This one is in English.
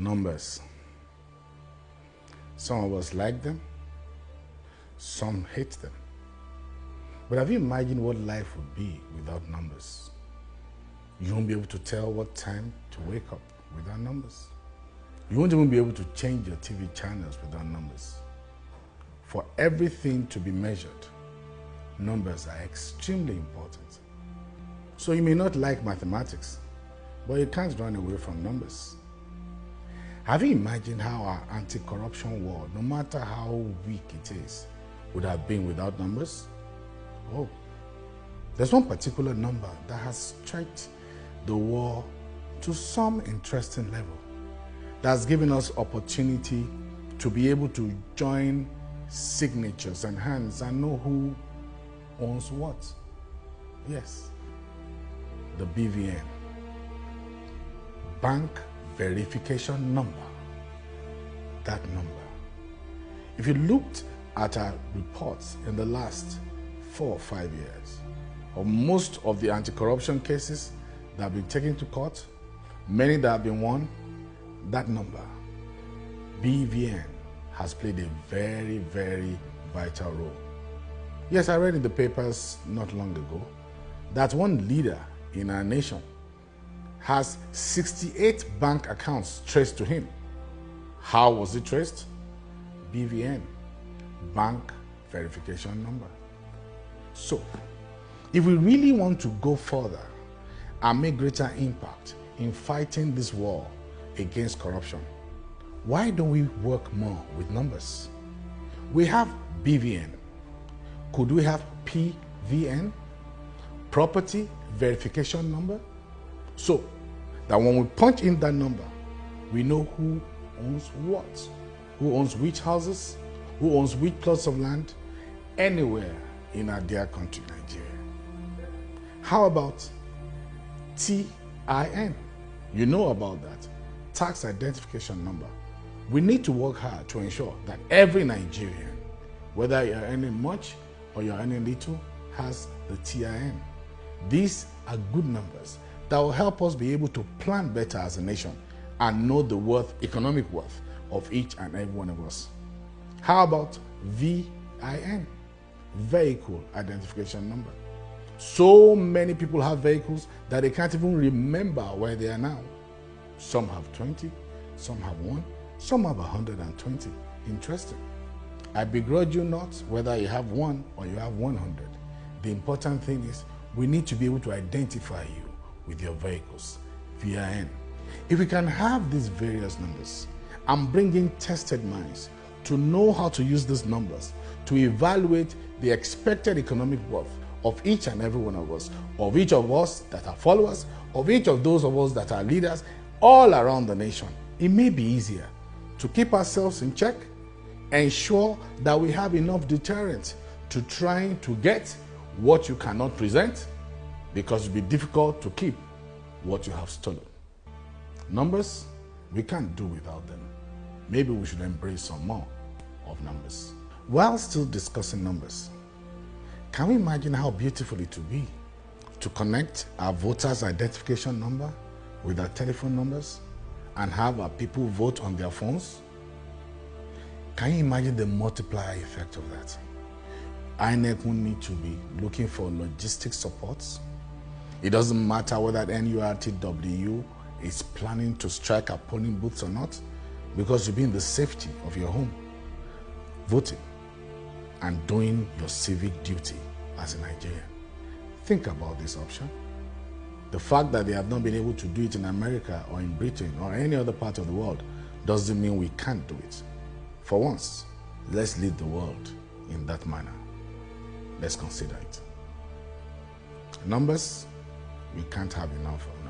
Numbers. Some of us like them, some hate them. But have you imagined what life would be without numbers? You won't be able to tell what time to wake up without numbers. You won't even be able to change your TV channels without numbers. For everything to be measured, numbers are extremely important. So you may not like mathematics, but you can't run away from numbers. Have you imagined how our anti-corruption war, no matter how weak it is, would have been without numbers? Oh, there's one particular number that has stretched the war to some interesting level. That's given us opportunity to be able to join signatures and hands and know who owns what. Yes, the BVN, Bank Verification Number. That number. If you looked at our reports in the last 4 or 5 years, of most of the anti-corruption cases that have been taken to court, many that have been won, that number, BVN, has played a very, very vital role. Yes, I read in the papers not long ago that one leader in our nation has 68 bank accounts traced to him. How was it traced? BVN, Bank Verification Number. So, if we really want to go further and make greater impact in fighting this war against corruption, why don't we work more with numbers? We have BVN. Could we have PVN? Property Verification Number? So that when we punch in that number, we know who owns what, who owns which houses, who owns which plots of land, anywhere in our dear country, Nigeria. How about TIN? You know about that, Tax Identification Number. We need to work hard to ensure that every Nigerian, whether you're earning much or you're earning little, has the TIN. These are good numbers that will help us be able to plan better as a nation and know the worth, economic worth, of each and every one of us. How about VIN? Vehicle Identification Number. So many people have vehicles that they can't even remember where they are now. Some have 20, some have 1, some have 120. Interesting. I begrudge you not whether you have 1 or you have 100. The important thing is we need to be able to identify you with your vehicles, VIN. If we can have these various numbers and bring in tested minds to know how to use these numbers to evaluate the expected economic worth of each and every one of us, of each of us that are followers, of each of those of us that are leaders all around the nation, it may be easier to keep ourselves in check, ensure that we have enough deterrent to trying to get what you cannot present, because it will be difficult to keep what you have stolen. Numbers, we can't do without them. Maybe we should embrace some more of numbers. While still discussing numbers, can we imagine how beautiful it would be to connect our voters' identification number with our telephone numbers and have our people vote on their phones? Can you imagine the multiplier effect of that? INEC will need to be looking for logistic supports. It doesn't matter whether NURTW is planning to strike at polling booths or not, because you'll be in the safety of your home, voting and doing your civic duty as a Nigerian. Think about this option. The fact that they have not been able to do it in America or in Britain or any other part of the world doesn't mean we can't do it. For once, let's lead the world in that manner. Let's consider it. Numbers, we can't have enough of.